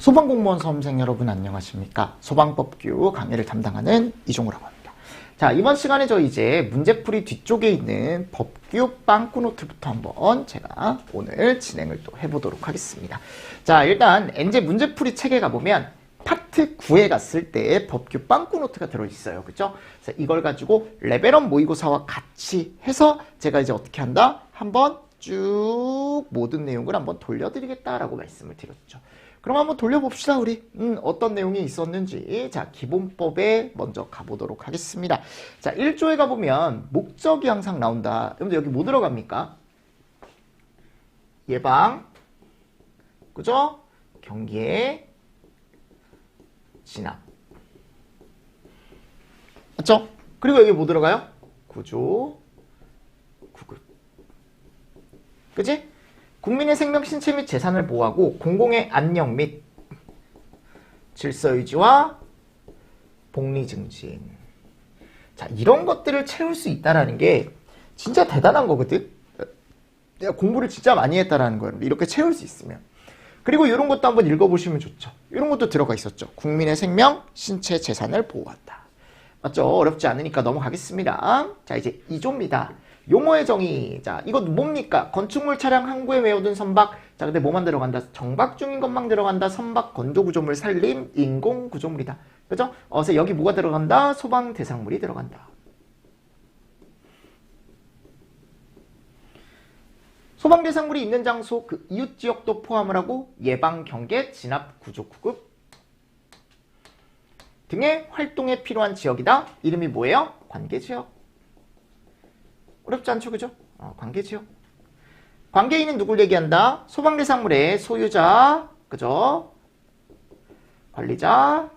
소방공무원 수험생 여러분 안녕하십니까? 소방법규 강의를 담당하는 이종우라고 합니다. 자, 이번 시간에 저 이제 문제풀이 뒤쪽에 있는 법규 빵꾸노트부터 한번 제가 오늘 진행을 또 해보도록 하겠습니다. 자, 일단 이제 문제풀이 책에 가보면 파트 9에 갔을 때 법규 빵꾸노트가 들어있어요. 그죠? 그래서 이걸 가지고 레벨업 모의고사와 같이 해서 제가 이제 어떻게 한다? 한번 쭉 모든 내용을 한번 돌려드리겠다라고 말씀을 드렸죠. 그럼 한번 돌려봅시다, 우리. 어떤 내용이 있었는지. 자, 기본법에 먼저 가보도록 하겠습니다. 자, 1조에 가보면 목적이 항상 나온다. 여러분들 여기 뭐 들어갑니까? 예방, 그죠? 경계, 진압. 맞죠? 그리고 여기 뭐 들어가요? 구조, 구급. 그치? 국민의 생명, 신체 및 재산을 보호하고 공공의 안녕 및 질서 유지와 복리 증진. 자, 이런 것들을 채울 수 있다라는 게 진짜 대단한 거거든. 내가 공부를 진짜 많이 했다라는 거예요. 이렇게 채울 수 있으면. 그리고 이런 것도 한번 읽어보시면 좋죠. 이런 것도 들어가 있었죠. 국민의 생명, 신체, 재산을 보호한다. 맞죠? 어렵지 않으니까 넘어가겠습니다. 자, 이제 2조입니다. 용어의 정의. 자, 이거 뭡니까? 건축물 차량 항구에 메워둔 선박. 자, 근데 뭐만 들어간다? 정박 중인 것만 들어간다. 선박 건조 구조물 살림 인공 구조물이다. 그죠? 그래서 여기 뭐가 들어간다? 소방 대상물이 들어간다. 소방 대상물이 있는 장소, 그 이웃 지역도 포함을 하고 예방, 경계, 진압, 구조, 구급 등의 활동에 필요한 지역이다. 이름이 뭐예요? 관계지역. 어렵지 않죠, 그죠? 관계지역. 관계인은 누굴 얘기한다? 소방 대상물의 소유자, 그죠? 관리자,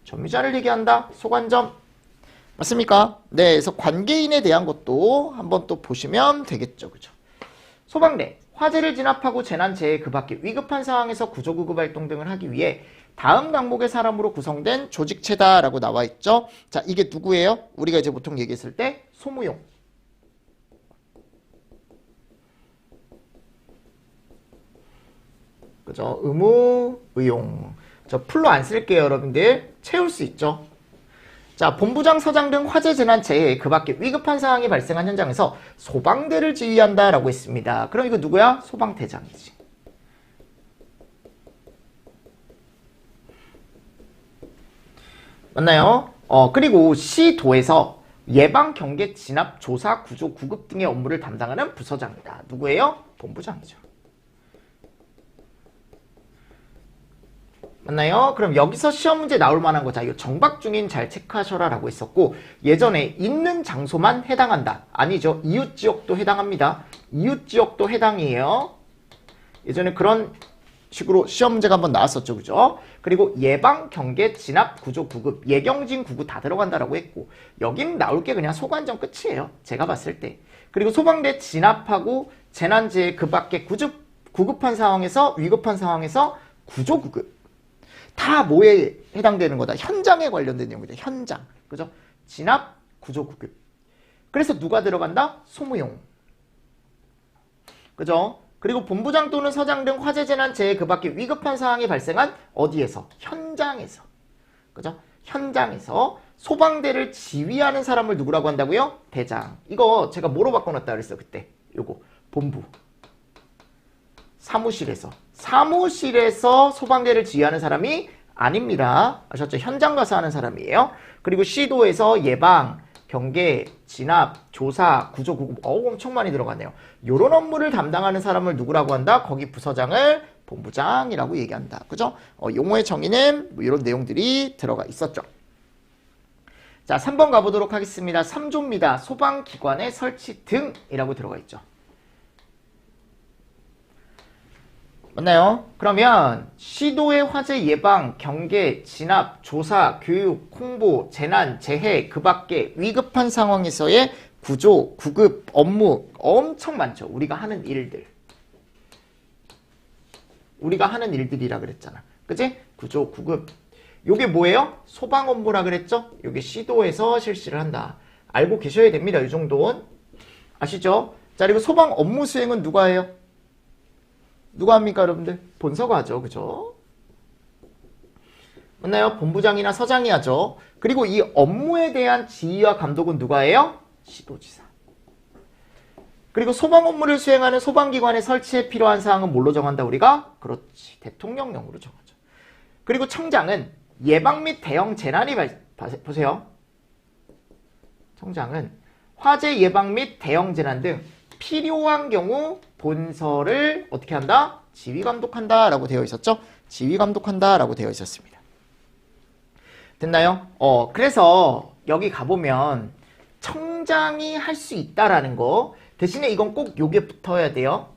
점유자를 얘기한다. 소관점. 맞습니까? 네, 그래서 관계인에 대한 것도 한번 또 보시면 되겠죠, 그죠? 소방대, 화재를 진압하고 재난, 재해, 그 밖에 위급한 상황에서 구조구급 활동 등을 하기 위해 다음 강목의 사람으로 구성된 조직체다라고 나와 있죠. 자, 이게 누구예요? 우리가 이제 보통 얘기했을 때 소무용. 그죠? 의무, 의용. 저 풀로 안 쓸게요, 여러분들. 채울 수 있죠. 자, 본부장, 서장 등 화재, 재난, 재해, 그 밖에 위급한 상황이 발생한 현장에서 소방대를 지휘한다라고 했습니다. 그럼 이거 누구야? 소방대장이지. 맞나요? 그리고 시도에서 예방, 경계, 진압, 조사, 구조, 구급 등의 업무를 담당하는 부서장이다. 누구예요? 본부장이죠. 맞나요? 그럼 여기서 시험 문제 나올 만한 거, 자, 이거 정박 중인 잘 체크하셔라 라고 했었고, 예전에 있는 장소만 해당한다. 아니죠. 이웃 지역도 해당합니다. 이웃 지역도 해당이에요. 예전에 그런 식으로 시험 문제가 한번 나왔었죠, 그죠? 그리고 예방, 경계, 진압, 구조, 구급, 예경진, 구구 다 들어간다라고 했고, 여긴 나올 게 그냥 소관점 끝이에요. 제가 봤을 때. 그리고 소방대 진압하고 재난재해 그 밖에 구급한 상황에서, 위급한 상황에서 구조, 구급. 다 뭐에 해당되는 거다? 현장에 관련된 내용이죠. 현장. 그죠? 진압, 구조, 구급. 그래서 누가 들어간다? 소무용. 그죠? 그리고 본부장 또는 서장 등 화재, 재난, 재해 그 밖에 위급한 상황이 발생한 어디에서? 현장에서. 그죠? 현장에서 소방대를 지휘하는 사람을 누구라고 한다고요? 대장. 이거 제가 뭐로 바꿔놨다 그랬어, 그때. 요거. 본부. 사무실에서 소방대를 지휘하는 사람이 아닙니다. 아셨죠? 현장 가서 하는 사람이에요. 그리고 시도에서 예방, 경계, 진압, 조사, 구조, 구급 엄청 많이 들어가네요. 이런 업무를 담당하는 사람을 누구라고 한다? 거기 부서장을 본부장이라고 얘기한다. 그죠? 용어의 정의는 뭐 이런 내용들이 들어가 있었죠. 자, 3번 가보도록 하겠습니다. 3조입니다. 소방기관의 설치 등이라고 들어가 있죠. 맞나요? 그러면 시도의 화재 예방, 경계, 진압, 조사, 교육, 홍보, 재난, 재해, 그 밖에 위급한 상황에서의 구조, 구급, 업무 엄청 많죠. 우리가 하는 일들. 우리가 하는 일들이라 그랬잖아. 그치? 구조, 구급. 요게 뭐예요? 소방 업무라 그랬죠? 요게 시도에서 실시를 한다. 알고 계셔야 됩니다. 이 정도는. 아시죠? 자, 그리고 소방 업무 수행은 누가 해요? 누가 합니까, 여러분들? 본서가 하죠. 그죠? 맞나요? 본부장이나 서장이 하죠. 그리고 이 업무에 대한 지휘와 감독은 누가 해요? 시도지사. 그리고 소방 업무를 수행하는 소방기관에 설치에 필요한 사항은 뭘로 정한다, 우리가? 그렇지. 대통령령으로 정하죠. 그리고 청장은 예방 및 대형 재난이 보세요. 청장은 화재 예방 및 대형 재난 등 필요한 경우 본서를 어떻게 한다? 지휘 감독한다 라고 되어 있었죠? 지휘 감독한다 라고 되어 있었습니다. 됐나요? 그래서 여기 가보면 청장이 할 수 있다라는 거 대신에 이건 꼭 요게 붙어야 돼요.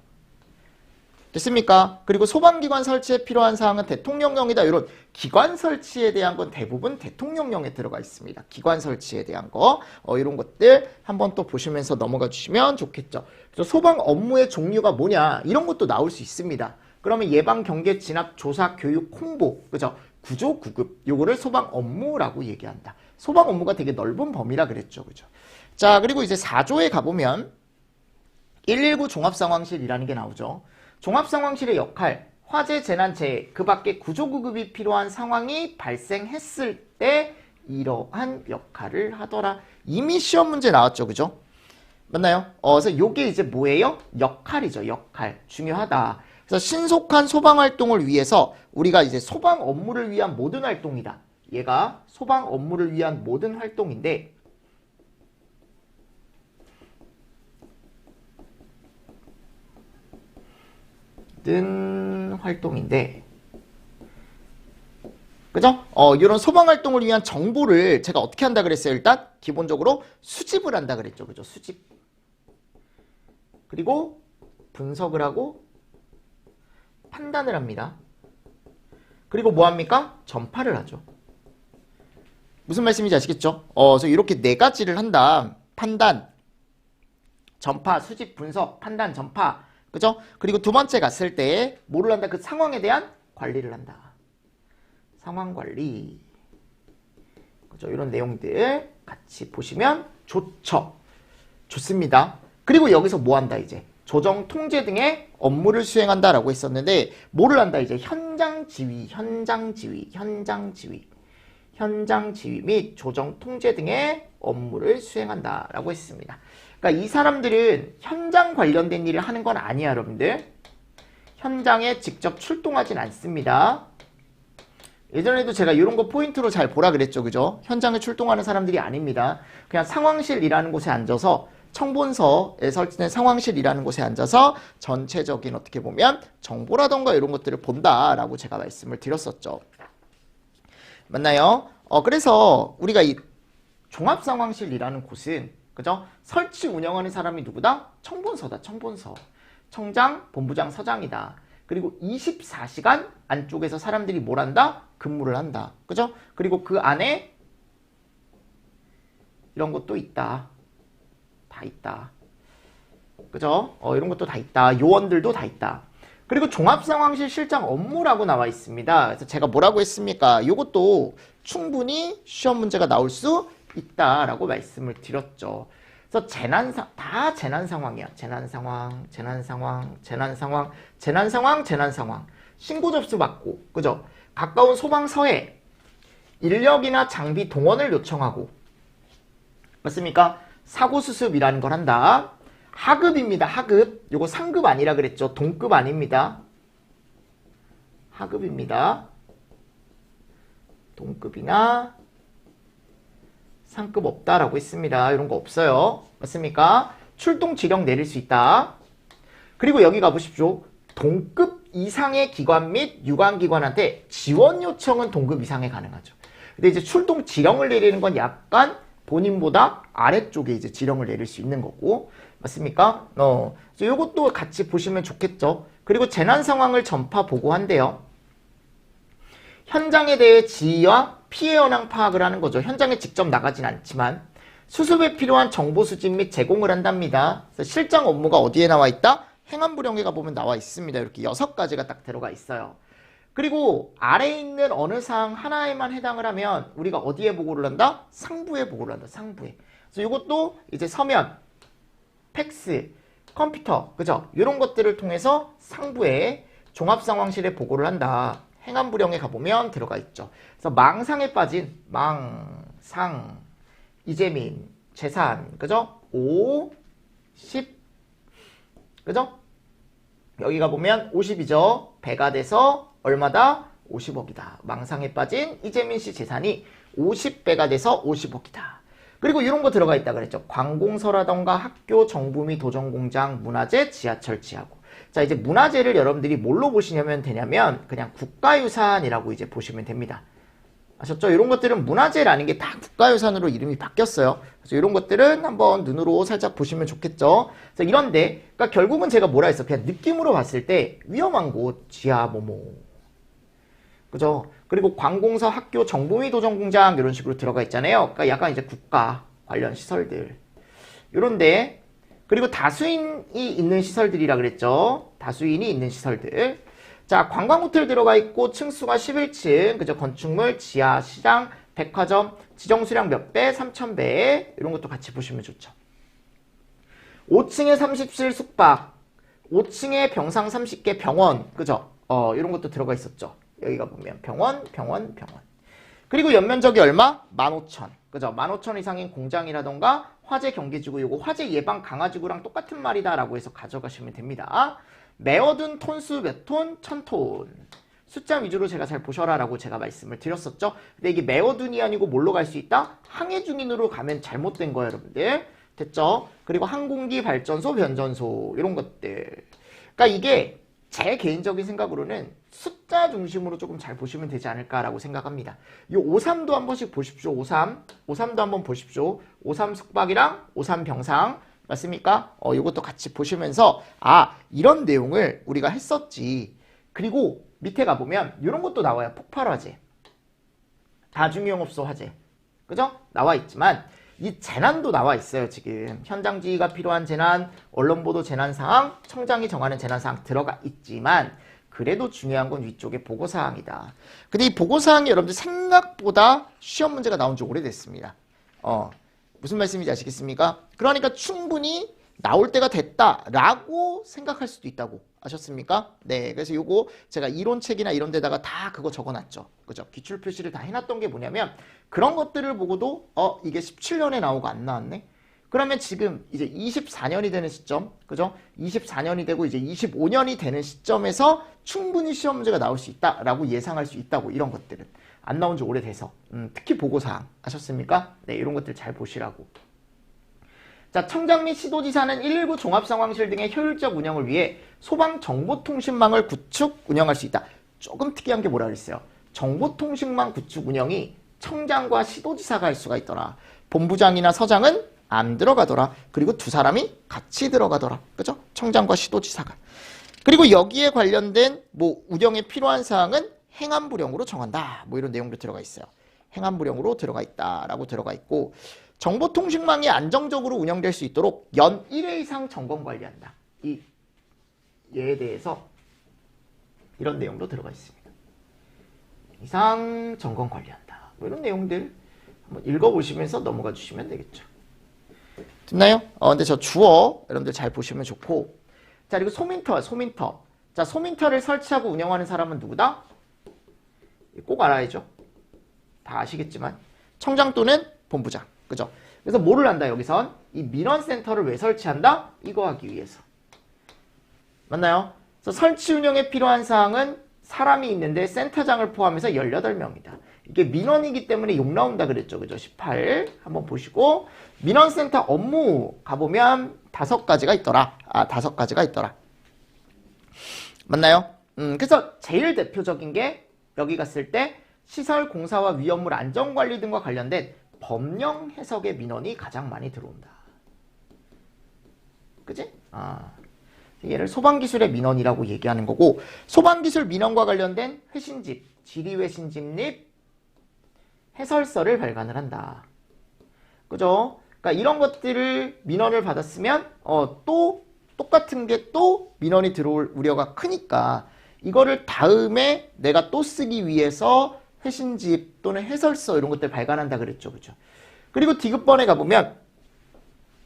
됐습니까? 그리고 소방기관 설치에 필요한 사항은 대통령령이다. 이런 기관 설치에 대한 건 대부분 대통령령에 들어가 있습니다. 기관 설치에 대한 거 이런 것들 한번 또 보시면서 넘어가 주시면 좋겠죠. 그래서 소방 업무의 종류가 뭐냐 이런 것도 나올 수 있습니다. 그러면 예방, 경계, 진압, 조사, 교육, 홍보, 그죠? 구조, 구급 요거를 소방 업무라고 얘기한다. 소방 업무가 되게 넓은 범위라 그랬죠. 그죠? 자, 그리고 이제 4조에 가보면 119 종합상황실이라는 게 나오죠. 종합상황실의 역할, 화재, 재난, 재해, 그 밖에 구조구급이 필요한 상황이 발생했을 때 이러한 역할을 하더라. 이미 시험 문제 나왔죠. 그죠? 맞나요? 그래서 요게 이제 뭐예요? 역할이죠. 역할. 중요하다. 그래서 신속한 소방활동을 위해서 우리가 이제 소방 업무를 위한 모든 활동이다. 얘가 소방 업무를 위한 모든 활동인데 활동인데 그죠? 이런 소방활동을 위한 정보를 제가 어떻게 한다 그랬어요? 일단 기본적으로 수집을 한다 그랬죠. 그죠? 수집. 그리고 분석을 하고 판단을 합니다. 그리고 뭐 합니까? 전파를 하죠. 무슨 말씀인지 아시겠죠? 그래서 이렇게 네 가지를 한다. 판단, 전파, 수집, 분석, 판단, 전파. 그죠? 그리고 두 번째 갔을 때 뭐를 한다? 그 상황에 대한 관리를 한다. 상황 관리. 그죠? 이런 내용들 같이 보시면 좋죠. 좋습니다. 그리고 여기서 뭐 한다 이제? 조정, 통제 등의 업무를 수행한다라고 했었는데 뭐를 한다 이제? 현장 지휘, 현장 지휘, 현장 지휘. 현장 지휘 및 조정, 통제 등의 업무를 수행한다라고 했습니다. 그러니까 이 사람들은 현장 관련된 일을 하는 건 아니야, 여러분들. 현장에 직접 출동하진 않습니다. 예전에도 제가 이런 거 포인트로 잘 보라 그랬죠, 그죠? 현장에 출동하는 사람들이 아닙니다. 그냥 상황실이라는 곳에 앉아서 청본서에 설치된 상황실이라는 곳에 앉아서 전체적인 어떻게 보면 정보라던가 이런 것들을 본다라고 제가 말씀을 드렸었죠. 맞나요? 그래서 우리가 이 종합상황실이라는 곳은 그죠? 설치 운영하는 사람이 누구다? 청본서다. 청본서. 청장, 본부장, 서장이다. 그리고 24시간 안쪽에서 사람들이 뭘 한다? 근무를 한다. 그죠? 그리고 그 안에 이런 것도 있다. 다 있다. 그죠? 이런 것도 다 있다. 요원들도 다 있다. 그리고 종합상황실 실장 업무라고 나와 있습니다. 그래서 제가 뭐라고 했습니까? 이것도 충분히 시험 문제가 나올 수 있다라고 말씀을 드렸죠. 그래서 다 재난 상황이야. 재난 상황, 재난 상황, 재난 상황, 재난 상황, 재난 상황. 신고 접수 받고, 그죠? 가까운 소방서에 인력이나 장비 동원을 요청하고, 맞습니까? 사고 수습이라는 걸 한다. 하급입니다. 하급. 요거 상급 아니라 그랬죠. 동급 아닙니다. 하급입니다. 동급이나 상급 없다라고 했습니다. 이런 거 없어요. 맞습니까? 출동 지령 내릴 수 있다. 그리고 여기 가보십시오. 동급 이상의 기관 및 유관기관한테 지원 요청은 동급 이상에 가능하죠. 근데 이제 출동 지령을 내리는 건 약간 본인보다 아래쪽에 이제 지령을 내릴 수 있는 거고. 맞습니까? 이것도 같이 보시면 좋겠죠. 그리고 재난 상황을 전파 보고한대요. 현장에 대해 지휘와 피해 현황 파악을 하는 거죠. 현장에 직접 나가진 않지만 수습에 필요한 정보 수집 및 제공을 한답니다. 그래서 실장 업무가 어디에 나와 있다? 행안부령에 가보면 나와 있습니다. 이렇게 6가지가 딱 들어가 있어요. 그리고 아래에 있는 어느 사항 하나에만 해당을 하면 우리가 어디에 보고를 한다? 상부에 보고를 한다. 상부에. 그래서 이것도 이제 서면, 팩스, 컴퓨터, 그죠? 이런 것들을 통해서 상부에 종합상황실에 보고를 한다. 행안부령에 가보면 들어가 있죠. 그래서 망상에 빠진 망상, 이재민, 재산, 그죠? 5, 10, 그죠? 여기 가보면 50이죠. 배가 돼서 얼마다? 50억이다. 망상에 빠진 이재민 씨 재산이 50배가 돼서 50억이다. 그리고 이런 거 들어가 있다 그랬죠. 관공서라던가 학교, 정부 및 도전공장, 문화재, 지하철, 지하구. 자, 이제 문화재를 여러분들이 뭘로 보시면 되냐면 그냥 국가유산이라고 이제 보시면 됩니다. 아셨죠? 이런 것들은 문화재라는 게 다 국가유산으로 이름이 바뀌었어요. 그래서 이런 것들은 한번 눈으로 살짝 보시면 좋겠죠. 그래서 이런데, 그러니까 결국은 제가 뭐라 했어? 그냥 느낌으로 봤을 때 위험한 곳, 지하, 뭐뭐. 그죠? 그리고 관공서, 학교, 정부 및 도전공장 이런 식으로 들어가 있잖아요. 그러니까 약간 이제 국가 관련 시설들. 이런데, 그리고 다수인이 있는 시설들이라 그랬죠. 다수인이 있는 시설들. 자, 관광호텔 들어가 있고 층수가 11층, 그죠? 건축물, 지하, 시장, 백화점, 지정수량 몇 배, 3,000배 이런 것도 같이 보시면 좋죠. 5층에 30실 숙박, 5층에 병상 30개 병원, 그죠? 이런 것도 들어가 있었죠. 여기가 보면 병원. 그리고 연면적이 얼마? 15,000, 그죠? 15,000 이상인 공장이라던가 화재 경계지구, 요거 화재 예방 강화지구랑 똑같은 말이다 라고 해서 가져가시면 됩니다. 메어둔 톤수 몇 톤? 1000톤. 숫자 위주로 제가 잘 보셔라 라고 제가 말씀을 드렸었죠. 근데 이게 메어둔이 아니고 뭘로 갈 수 있다? 항해중인으로 가면 잘못된 거예요, 여러분들. 됐죠? 그리고 항공기 발전소, 변전소 이런 것들. 그러니까 이게 제 개인적인 생각으로는 숫자 중심으로 조금 잘 보시면 되지 않을까라고 생각합니다. 이 53도 한 번씩 보십시오. 53도 한번 보십시오. 53 숙박이랑 53 병상. 맞습니까? 이것도 같이 보시면서 이런 내용을 우리가 했었지. 그리고 밑에 가보면 이런 것도 나와요. 폭발화재, 다중이용업소 화재, 그죠? 나와 있지만 이 재난도 나와 있어요. 지금 현장 지휘가 필요한 재난, 언론보도 재난사항, 청장이 정하는 재난사항 들어가 있지만 그래도 중요한 건 위쪽에 보고사항이다. 근데 이 보고사항이 여러분들 생각보다 시험 문제가 나온 지 오래됐습니다. 무슨 말씀인지 아시겠습니까? 그러니까 충분히 나올 때가 됐다라고 생각할 수도 있다고 아셨습니까? 네, 그래서 요거 제가 이론책이나 이런 데다가 다 그거 적어놨죠. 그죠? 기출 표시를 다 해놨던 게 뭐냐면 그런 것들을 보고도 이게 17년에 나오고 안 나왔네? 그러면 지금 이제 24년이 되는 시점, 그죠? 24년이 되고 이제 25년이 되는 시점에서 충분히 시험 문제가 나올 수 있다라고 예상할 수 있다고 이런 것들은. 안 나온 지 오래돼서 특히 보고사항 아셨습니까? 네, 이런 것들 잘 보시라고. 자, 청장 및 시도지사는 119 종합상황실 등의 효율적 운영을 위해 소방정보통신망을 구축 운영할 수 있다. 조금 특이한 게 뭐라 그랬어요? 정보통신망 구축 운영이 청장과 시도지사가 할 수가 있더라. 본부장이나 서장은 안 들어가더라. 그리고 두 사람이 같이 들어가더라. 그죠? 청장과 시도지사가. 그리고 여기에 관련된 운영에 필요한 사항은 행안부령으로 정한다. 이런 내용도 들어가 있어요. 행안부령으로 들어가 있다라고 들어가 있고 정보통신망이 안정적으로 운영될 수 있도록 연 1회 이상 점검 관리한다. 얘에 대해서 이런 내용도 들어가 있습니다. 이상 점검 관리한다. 이런 내용들 한번 읽어보시면서 넘어가 주시면 되겠죠. 됐나요? 근데 저 주어 여러분들 잘 보시면 좋고 자, 그리고 소민터. 자, 소민터를 설치하고 운영하는 사람은 누구다? 꼭 알아야죠. 다 아시겠지만 청장 또는 본부장, 그죠? 그래서 뭐를 한다 여기선? 이 민원센터를 왜 설치한다? 이거 하기 위해서. 맞나요? 그래서 설치 운영에 필요한 사항은 사람이 있는데 센터장을 포함해서 18명이다. 이게 민원이기 때문에 욕 나온다 그랬죠. 그죠? 18 한번 보시고 민원센터 업무 가보면 5가지가 있더라. 5가지가 있더라. 맞나요? 그래서 제일 대표적인 게 여기 갔을 때 시설 공사와 위험물 안전관리 등과 관련된 법령 해석의 민원이 가장 많이 들어온다. 그치? 얘를 소방기술의 민원이라고 얘기하는 거고 소방기술 민원과 관련된 회신집, 질의회신집 해설서를 발간을 한다. 그죠? 그러니까 이런 것들을 민원을 받았으면 또 똑같은 게 또 민원이 들어올 우려가 크니까 이거를 다음에 내가 또 쓰기 위해서 회신집 또는 해설서 이런 것들 발간한다 그랬죠. 그죠? 그리고 디귿번에 가보면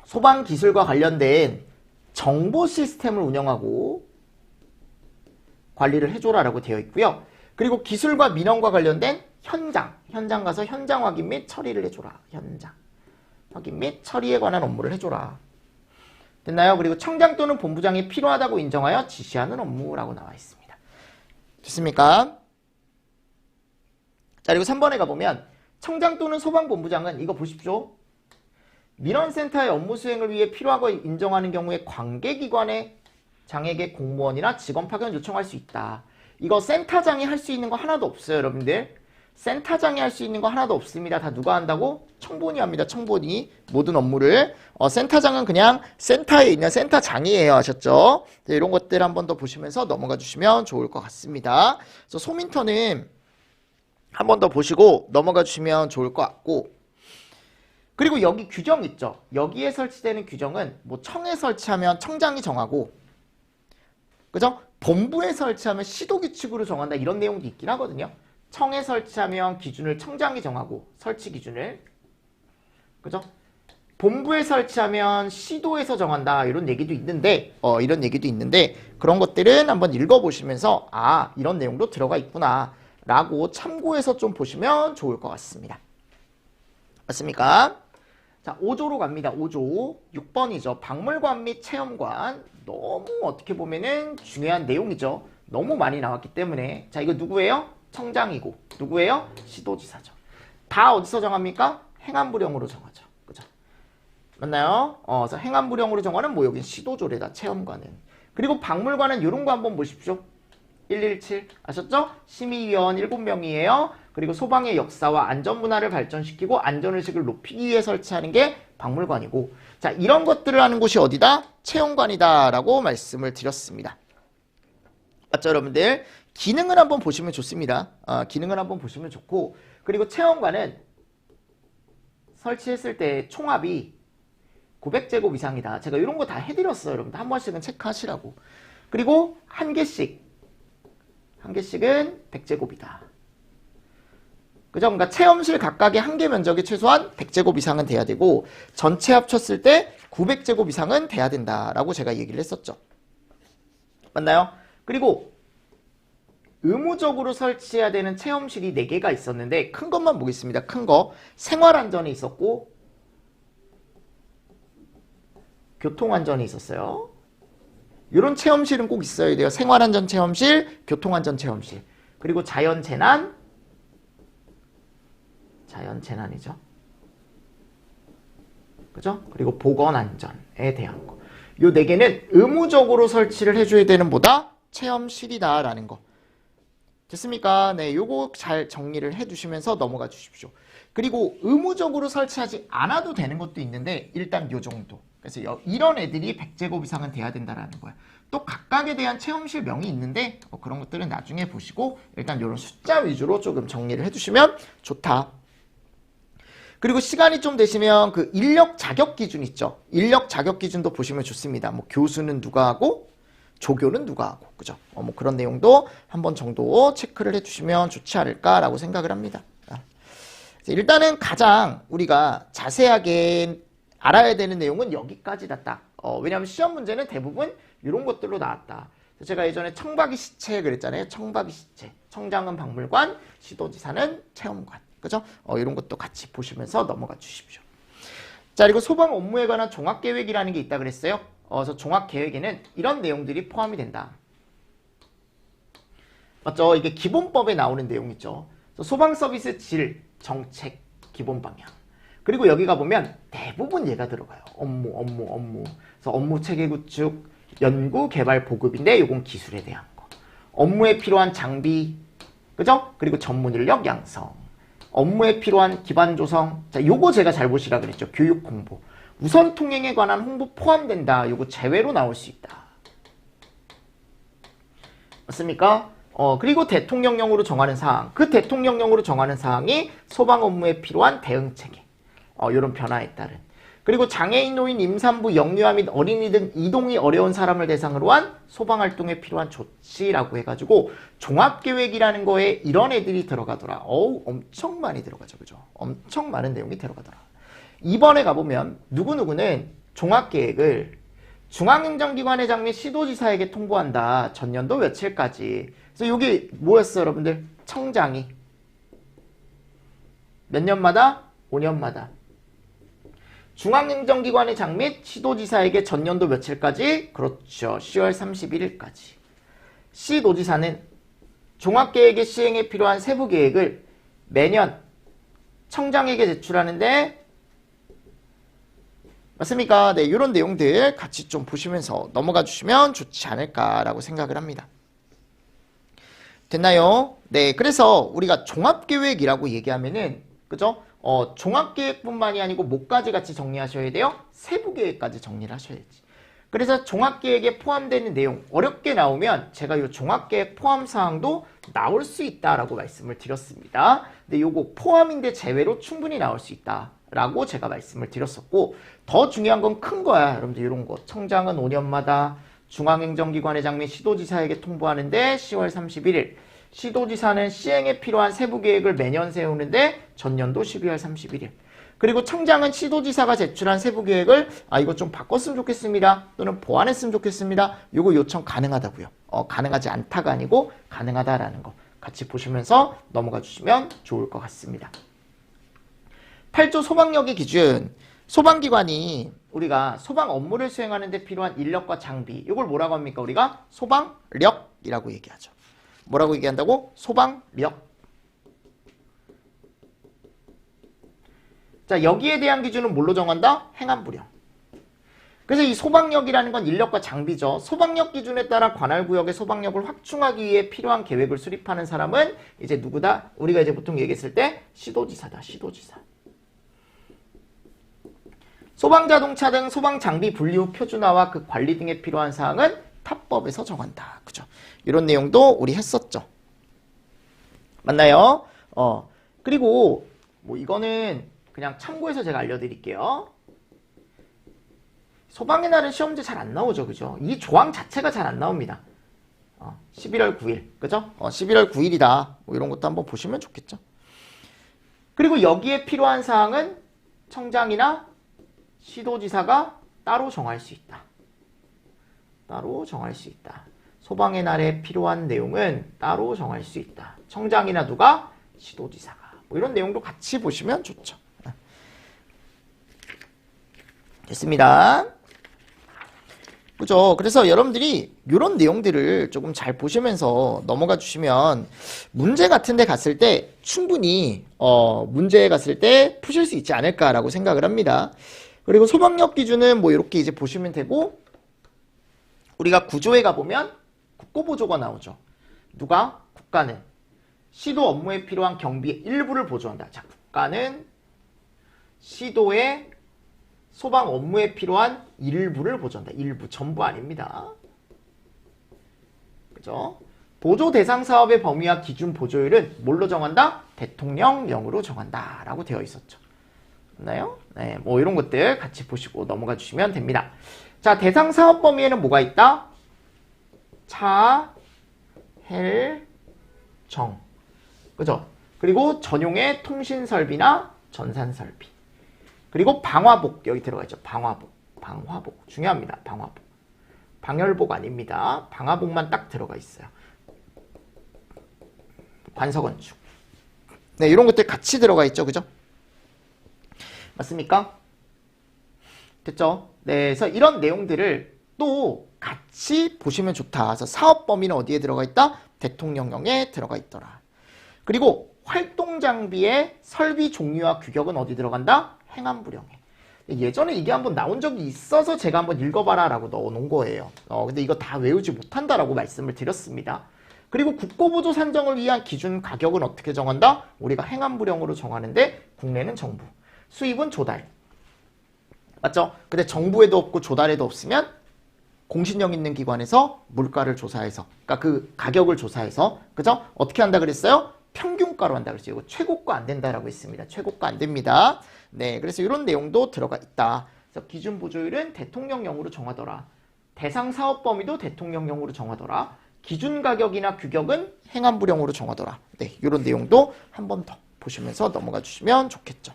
소방기술과 관련된 정보 시스템을 운영하고 관리를 해줘라라고 되어 있고요. 그리고 기술과 민원과 관련된 현장 가서 현장 확인 및 처리를 해줘라. 현장 확인 및 처리에 관한 업무를 해줘라. 됐나요? 그리고 청장 또는 본부장이 필요하다고 인정하여 지시하는 업무라고 나와 있습니다. 됐습니까? 자, 그리고 3번에 가보면 청장 또는 소방본부장은 이거 보십시오. 민원센터의 업무 수행을 위해 필요하고 인정하는 경우에 관계기관의 장에게 공무원이나 직원 파견 요청할 수 있다. 이거 센터장이 할 수 있는 거 하나도 없어요, 여러분들. 센터장이 할 수 있는 거 하나도 없습니다. 다 누가 한다고? 청본이 합니다. 청본이 모든 업무를. 센터장은 그냥 센터에 있는 센터장이에요. 아셨죠? 네, 이런 것들 한 번 더 보시면서 넘어가 주시면 좋을 것 같습니다. 그래서 소민터는 한 번 더 보시고 넘어가 주시면 좋을 것 같고, 그리고 여기 규정 있죠. 여기에 설치되는 규정은 뭐 청에 설치하면 청장이 정하고, 그죠? 본부에 설치하면 시도규칙으로 정한다 이런 내용도 있긴 하거든요. 청에 설치하면 기준을 청장이 정하고 설치 기준을, 그죠? 본부에 설치하면 시도에서 정한다 이런 얘기도 있는데 그런 것들은 한번 읽어보시면서 아 이런 내용도 들어가 있구나 라고 참고해서 좀 보시면 좋을 것 같습니다. 맞습니까? 자, 5조로 갑니다. 5조 6번이죠. 박물관 및 체험관. 너무 어떻게 보면은 중요한 내용이죠. 너무 많이 나왔기 때문에. 자, 이거 누구예요? 청장이고 누구예요? 시도지사죠. 다 어디서 정합니까? 행안부령으로 정하죠. 그죠? 맞나요? 그래서 행안부령으로 정하는 뭐 여긴 시도조례다. 체험관은. 그리고 박물관은 이런 거 한번 보십시오. 117 아셨죠? 심의위원 7명이에요. 그리고 소방의 역사와 안전문화를 발전시키고 안전의식을 높이기 위해 설치하는 게 박물관이고, 자 이런 것들을 하는 곳이 어디다? 체험관이다 라고 말씀을 드렸습니다. 맞죠 여러분들? 기능을 한번 보시면 좋습니다. 기능을 한번 보시면 좋고, 그리고 체험관은 설치했을 때 총합이 900제곱 이상이다. 제가 이런 거 다 해드렸어요. 여러분들 한 번씩은 체크하시라고. 그리고 한 개씩은 100제곱이다. 그죠? 그러니까 체험실 각각의 한 개 면적이 최소한 100제곱 이상은 돼야 되고 전체 합쳤을 때 900제곱 이상은 돼야 된다라고 제가 얘기를 했었죠. 맞나요? 그리고 의무적으로 설치해야 되는 체험실이 4개가 있었는데 큰 것만 보겠습니다. 큰 거. 생활안전이 있었고 교통안전이 있었어요. 이런 체험실은 꼭 있어야 돼요. 생활안전 체험실, 교통안전 체험실. 그리고 자연재난이죠. 그죠? 그리고 보건안전에 대한 거. 요 4개는 의무적으로 설치를 해줘야 되는 보다 체험실이다라는 거. 됐습니까? 네, 요거 잘 정리를 해주시면서 넘어가 주십시오. 그리고 의무적으로 설치하지 않아도 되는 것도 있는데 일단 요 정도. 그래서 이런 애들이 100제곱 이상은 돼야 된다라는 거야. 또 각각에 대한 체험실 명이 있는데 그런 것들은 나중에 보시고 일단 이런 숫자 위주로 조금 정리를 해주시면 좋다. 그리고 시간이 좀 되시면 그 인력 자격 기준 있죠. 인력 자격 기준도 보시면 좋습니다. 뭐 교수는 누가 하고 조교는 누가 하고, 그죠? 뭐 그런 내용도 한 번 정도 체크를 해주시면 좋지 않을까라고 생각을 합니다. 일단은 가장 우리가 자세하게 알아야 되는 내용은 여기까지다 딱. 왜냐하면 시험 문제는 대부분 이런 것들로 나왔다. 제가 예전에 청박이 시체 그랬잖아요. 청박이 시체. 청장은 박물관, 시도지사는 체험관. 그죠? 이런 것도 같이 보시면서 넘어가 주십시오. 자, 그리고 소방 업무에 관한 종합계획이라는 게 있다 그랬어요. 그래서 종합계획에는 이런 내용들이 포함이 된다. 맞죠? 이게 기본법에 나오는 내용이죠. 소방서비스 질, 정책, 기본 방향. 그리고 여기 가보면 대부분 얘가 들어가요. 업무. 그래서 업무 체계 구축, 연구, 개발, 보급인데 이건 기술에 대한 거. 업무에 필요한 장비, 그죠? 그리고 전문 인력 양성. 업무에 필요한 기반 조성. 자, 요거 제가 잘 보시라 그랬죠. 교육 홍보. 우선 통행에 관한 홍보 포함된다. 요거 제외로 나올 수 있다. 맞습니까? 그리고 대통령령으로 정하는 사항. 그 대통령령으로 정하는 사항이 소방 업무에 필요한 대응 체계. 요런 변화에 따른. 그리고 장애인, 노인, 임산부, 영유아 및 어린이 등 이동이 어려운 사람을 대상으로 한 소방활동에 필요한 조치라고 해가지고 종합계획이라는 거에 이런 애들이 들어가더라. 엄청 많이 들어가죠. 그죠? 엄청 많은 내용이 들어가더라. 2번에 가보면 누구누구는 종합계획을 중앙행정기관의 장 및 시도지사에게 통보한다. 전년도 며칠까지. 그래서 여기 뭐였어요, 여러분들? 청장이 몇 년마다? 5년마다. 중앙행정기관의 장 및 시도지사에게 전년도 며칠까지? 그렇죠. 10월 31일까지. 시도지사는 종합계획의 시행에 필요한 세부계획을 매년 청장에게 제출하는데 맞습니까? 네, 이런 내용들 같이 좀 보시면서 넘어가 주시면 좋지 않을까라고 생각을 합니다. 됐나요? 네, 그래서 우리가 종합계획이라고 얘기하면은 그죠? 종합계획뿐만이 아니고 뭐까지 같이 정리하셔야 돼요? 세부계획까지 정리를 하셔야지. 그래서 종합계획에 포함되는 내용 어렵게 나오면 제가 이 종합계획 포함사항도 나올 수 있다라고 말씀을 드렸습니다. 근데 요거 포함인데 제외로 충분히 나올 수 있다라고 제가 말씀을 드렸었고 더 중요한 건 큰 거야. 여러분들 이런 거. 청장은 5년마다 중앙행정기관의 장 및 시도지사에게 통보하는데 10월 31일. 시도지사는 시행에 필요한 세부계획을 매년 세우는데 전년도 12월 31일. 그리고 청장은 시도지사가 제출한 세부계획을 이거 좀 바꿨으면 좋겠습니다. 또는 보완했으면 좋겠습니다. 요거 요청 가능하다고요. 가능하지 않다가 아니고 가능하다라는 거 같이 보시면서 넘어가 주시면 좋을 것 같습니다. 8조 소방력의 기준. 소방기관이 우리가 소방 업무를 수행하는 데 필요한 인력과 장비. 이걸 뭐라고 합니까? 우리가 소방력이라고 얘기하죠. 뭐라고 얘기한다고? 소방력. 자, 여기에 대한 기준은 뭘로 정한다? 행안부령. 그래서 이 소방력이라는 건 인력과 장비죠. 소방력 기준에 따라 관할구역의 소방력을 확충하기 위해 필요한 계획을 수립하는 사람은 이제 누구다? 우리가 이제 보통 얘기했을 때 시도지사다. 시도지사. 소방자동차 등 소방장비 분리 후 표준화와 그 관리 등에 필요한 사항은 타법에서 정한다. 그죠? 이런 내용도 우리 했었죠. 맞나요? 그리고 뭐 이거는 그냥 참고해서 제가 알려드릴게요. 소방의 날은 시험제 잘 안 나오죠. 그죠? 이 조항 자체가 잘 안 나옵니다. 11월 9일. 그죠? 11월 9일이다. 뭐 이런 것도 한번 보시면 좋겠죠. 그리고 여기에 필요한 사항은 청장이나 시도지사가 따로 정할 수 있다. 따로 정할 수 있다. 소방의 날에 필요한 내용은 따로 정할 수 있다. 청장이나 누가? 시도지사가. 뭐 이런 내용도 같이 보시면 좋죠. 됐습니다. 그죠? 그래서 여러분들이 이런 내용들을 조금 잘 보시면서 넘어가 주시면 문제 같은 데 갔을 때 충분히 문제에 갔을 때 푸실 수 있지 않을까라고 생각을 합니다. 그리고 소방력 기준은 뭐 이렇게 이제 보시면 되고 우리가 구조에 가보면 국고보조가 나오죠. 누가? 국가는 시도 업무에 필요한 경비의 일부를 보조한다. 자, 국가는 시도의 소방 업무에 필요한 일부를 보조한다. 일부, 전부 아닙니다. 그죠? 보조 대상 사업의 범위와 기준 보조율은 뭘로 정한다? 대통령령으로 정한다. 라고 되어 있었죠. 맞나요? 네, 뭐 이런 것들 같이 보시고 넘어가 주시면 됩니다. 자, 대상 사업 범위에는 뭐가 있다? 차, 헬, 정. 그죠? 그리고 전용의 통신 설비나 전산 설비. 그리고 방화복 여기 들어가 있죠. 방화복. 방화복. 중요합니다. 방화복. 방열복 아닙니다. 방화복만 딱 들어가 있어요. 관서건축. 네, 이런 것들 같이 들어가 있죠. 그죠? 맞습니까? 됐죠? 네, 그래서 이런 내용들을 또 같이 보시면 좋다. 그래서 사업 범위는 어디에 들어가 있다? 대통령령에 들어가 있더라. 그리고 활동 장비의 설비 종류와 규격은 어디 들어간다? 행안부령에. 예전에 이게 한번 나온 적이 있어서 제가 한번 읽어봐라 라고 넣어놓은 거예요. 근데 이거 다 외우지 못한다라고 말씀을 드렸습니다. 그리고 국고보조 산정을 위한 기준 가격은 어떻게 정한다? 우리가 행안부령으로 정하는데 국내는 정부, 수입은 조달. 맞죠? 근데 정부에도 없고 조달에도 없으면 공신력 있는 기관에서 물가를 조사해서, 그러니까 그 가격을 조사해서, 그죠? 어떻게 한다 그랬어요? 평균가로 한다 그랬어요. 이거 최고가 안 된다라고 했습니다. 최고가 안 됩니다. 네, 그래서 이런 내용도 들어가 있다. 그래서 기준 보조율은 대통령령으로 정하더라. 대상 사업 범위도 대통령령으로 정하더라. 기준 가격이나 규격은 행안부령으로 정하더라. 네, 이런 내용도 한 번 더 보시면서 넘어가 주시면 좋겠죠.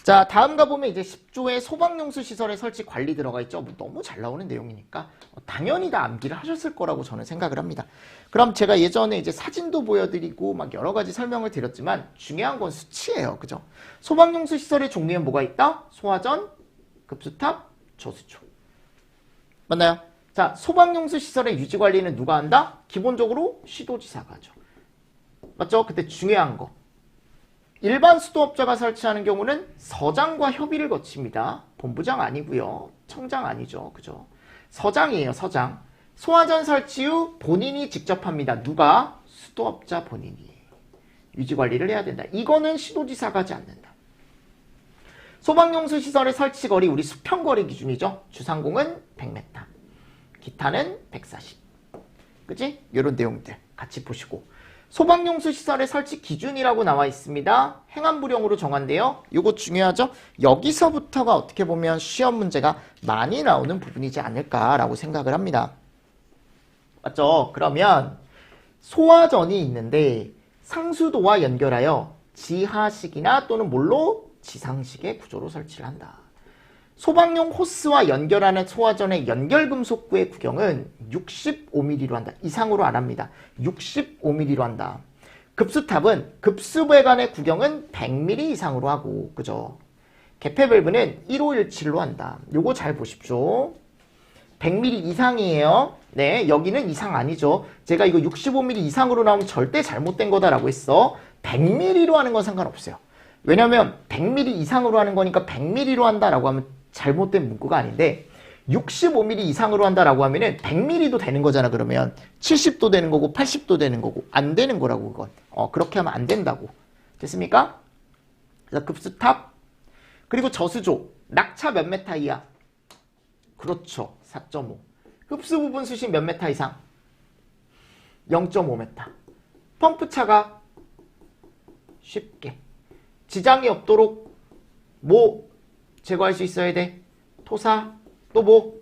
자, 다음 가보면 이제 10조의 소방용수 시설의 설치 관리 들어가 있죠. 뭐 너무 잘 나오는 내용이니까 당연히 다 암기를 하셨을 거라고 저는 생각을 합니다. 그럼 제가 예전에 이제 사진도 보여드리고 막 여러 가지 설명을 드렸지만 중요한 건 수치예요. 그죠? 소방용수 시설의 종류에 뭐가 있다? 소화전, 급수탑, 저수조. 맞나요? 자, 소방용수 시설의 유지 관리는 누가 한다? 기본적으로 시도지사가 하죠. 맞죠? 그때 중요한 거. 일반 수도업자가 설치하는 경우는 서장과 협의를 거칩니다. 본부장 아니고요. 청장 아니죠. 그죠? 서장이에요. 서장. 소화전 설치 후 본인이 직접 합니다. 누가? 수도업자 본인이. 유지관리를 해야 된다. 이거는 시도지사가 하지 않는다. 소방용수 시설의 설치거리 우리 수평거리 기준이죠. 주상공은 100m. 기타는 140. 그치? 이런 내용들 같이 보시고. 소방용수 시설의 설치 기준이라고 나와 있습니다. 행안부령으로 정한대요. 이거 중요하죠? 여기서부터가 어떻게 보면 시험 문제가 많이 나오는 부분이지 않을까라고 생각을 합니다. 맞죠? 그러면 소화전이 있는데 상수도와 연결하여 지하식이나 또는 뭘로? 지상식의 구조로 설치를 한다. 소방용 호스와 연결하는 소화전의 연결금속구의 구경은 65mm로 한다. 이상으로 안 합니다. 65mm로 한다. 급수탑은 급수배관의 구경은 100mm 이상으로 하고, 그죠? 개폐밸브는 1517로 한다. 요거 잘 보십시오. 100mm 이상이에요. 네, 여기는 이상 아니죠. 제가 이거 65mm 이상으로 나오면 절대 잘못된 거다라고 했어. 100mm로 하는 건 상관없어요. 왜냐면 100mm 이상으로 하는 거니까 100mm로 한다라고 하면 잘못된 문구가 아닌데 65mm 이상으로 한다라고 하면은 100mm도 되는 거잖아. 그러면 70도 되는 거고 80도 되는 거고 안 되는 거라고 그건. 그렇게 하면 안 된다고. 됐습니까? 그래서 급수탑 그리고 저수조 낙차 몇 메타 이하? 그렇죠. 4.5. 흡수 부분 수심 몇 메타 이상? 0.5m. 펌프차가 쉽게 지장이 없도록 뭐 제거할 수 있어야 돼? 토사, 또 뭐?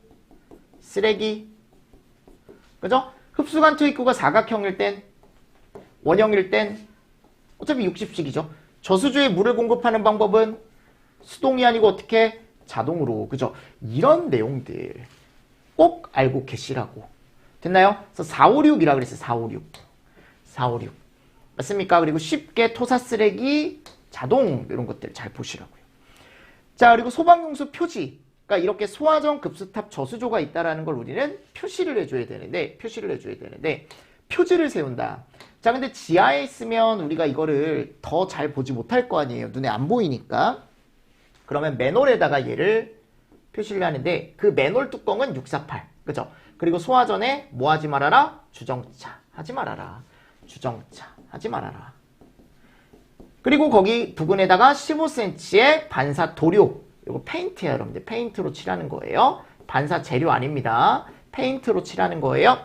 쓰레기. 그죠? 흡수관투 입구가 사각형일 땐, 원형일 땐 어차피 60식이죠. 저수조에 물을 공급하는 방법은 수동이 아니고 어떻게? 자동으로. 그죠? 이런 내용들 꼭 알고 계시라고. 됐나요? 그래서 456이라 그랬어요. 456. 456. 맞습니까? 그리고 쉽게 토사, 쓰레기, 자동 이런 것들 잘 보시라고요. 자, 그리고 소방용수 표지. 그러니까 이렇게 소화전, 급수탑, 저수조가 있다라는 걸 우리는 표시를 해줘야 되는데 표지를 세운다. 자, 근데 지하에 있으면 우리가 이거를 더 잘 보지 못할 거 아니에요. 눈에 안 보이니까. 그러면 맨홀에다가 얘를 표시를 하는데 그 맨홀 뚜껑은 648. 그죠? 그리고 소화전에 뭐 하지 말아라? 주정차 하지 말아라. 주정차 하지 말아라. 그리고 거기 부근에다가 15cm의 반사 도료. 이거 페인트예요, 여러분들. 페인트로 칠하는 거예요. 반사 재료 아닙니다. 페인트로 칠하는 거예요.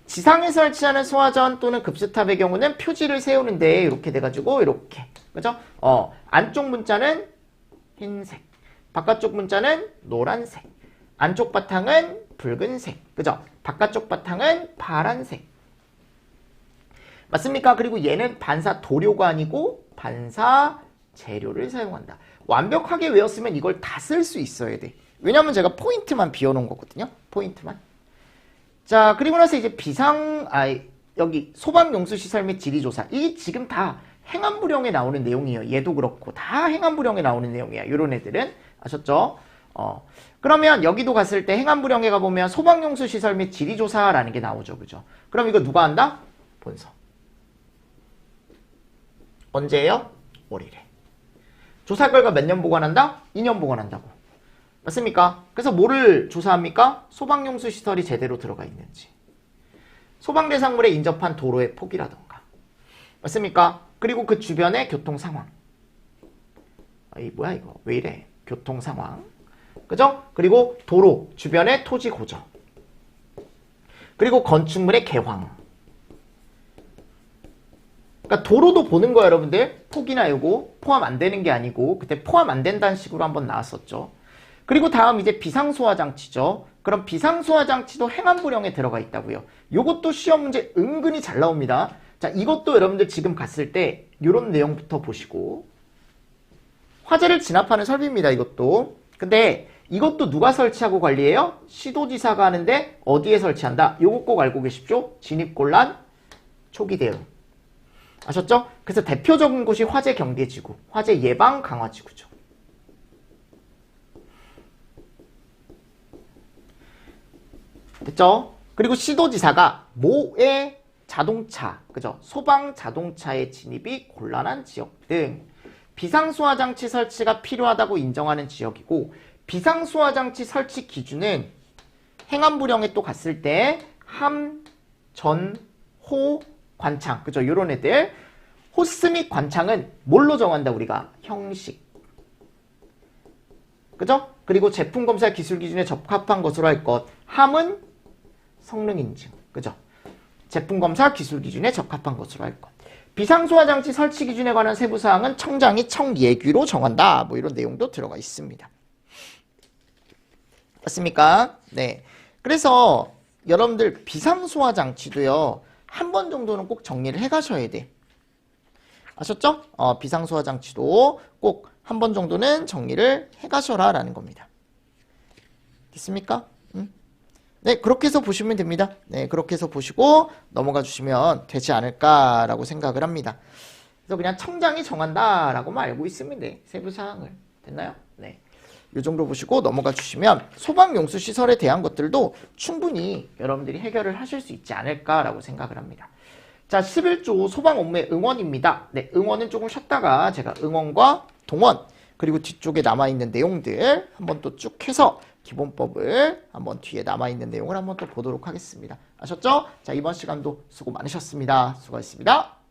지상에 설치하는 소화전 또는 급수탑의 경우는 표지를 세우는데 이렇게 돼가지고 이렇게. 그죠? 안쪽 문자는 흰색. 바깥쪽 문자는 노란색. 안쪽 바탕은 붉은색. 그죠? 바깥쪽 바탕은 파란색. 맞습니까? 그리고 얘는 반사 도료가 아니고 반사 재료를 사용한다. 완벽하게 외웠으면 이걸 다 쓸 수 있어야 돼. 왜냐면 제가 포인트만 비워놓은 거거든요. 포인트만. 자, 그리고 나서 이제 여기 소방용수시설 및 지리조사. 이게 지금 다 행안부령에 나오는 내용이에요. 얘도 그렇고 다 행안부령에 나오는 내용이야. 이런 애들은. 아셨죠? 그러면 여기도 갔을 때 행안부령에 가보면 소방용수시설 및 지리조사라는 게 나오죠. 그죠? 그럼 이거 누가 한다? 본서. 언제예요? 월일에. 조사 결과 몇 년 보관한다? 2년 보관한다고. 맞습니까? 그래서 뭐를 조사합니까? 소방용수 시설이 제대로 들어가 있는지. 소방대상물에 인접한 도로의 폭이라던가. 맞습니까? 그리고 그 주변의 교통 상황. 뭐야 이거? 왜 이래? 교통 상황. 그죠? 그리고 도로 주변의 토지 고정. 그리고 건축물의 개황. 그러니까 도로도 보는 거예요, 여러분들. 폭이나 요거 포함 안 되는 게 아니고 그때 포함 안 된다는 식으로 한번 나왔었죠. 그리고 다음 이제 비상소화장치죠. 그럼 비상소화장치도 행안부령에 들어가 있다고요. 요것도 시험 문제 은근히 잘 나옵니다. 자, 이것도 여러분들 지금 갔을 때 이런 내용부터 보시고 화재를 진압하는 설비입니다. 이것도. 근데 이것도 누가 설치하고 관리해요? 시도지사가 하는데 어디에 설치한다? 요거 꼭 알고 계십시오. 진입곤란 초기 대응. 아셨죠? 그래서 대표적인 곳이 화재 경계지구, 화재 예방 강화지구죠. 됐죠? 그리고 시도지사가 모의 자동차, 그죠? 소방 자동차의 진입이 곤란한 지역 등 비상소화장치 설치가 필요하다고 인정하는 지역이고, 비상소화장치 설치 기준은 행안부령에 또 갔을 때 함, 전, 호, 관창, 그죠? 요런 애들. 호스 및 관창은 뭘로 정한다? 우리가 형식, 그죠? 그리고 제품검사 기술 기준에 적합한 것으로 할 것. 함은 성능 인증, 그죠? 제품검사 기술 기준에 적합한 것으로 할 것. 비상소화장치 설치 기준에 관한 세부사항은 청장이 청예규로 정한다. 뭐 이런 내용도 들어가 있습니다. 맞습니까? 네. 그래서 여러분들 비상소화장치도요, 한 번 정도는 꼭 정리를 해 가셔야 돼. 아셨죠? 비상소화장치도 꼭 한 번 정도는 정리를 해 가셔라 라는 겁니다. 됐습니까? 네, 그렇게 해서 보시면 됩니다. 네, 그렇게 해서 보시고 넘어가 주시면 되지 않을까라고 생각을 합니다. 그래서 그냥 청장이 정한다라고만 알고 있으면 돼. 세부사항을. 됐나요? 네. 이 정도 보시고 넘어가 주시면 소방용수시설에 대한 것들도 충분히 여러분들이 해결을 하실 수 있지 않을까라고 생각을 합니다. 자, 11조 소방 업무의 응원입니다. 네, 응원은 조금 쉬었다가 제가 응원과 동원, 그리고 뒤쪽에 남아있는 내용들 한번 또 쭉 해서 기본법을 한번 뒤에 남아있는 내용을 한번 또 보도록 하겠습니다. 아셨죠? 자, 이번 시간도 수고 많으셨습니다. 수고하셨습니다.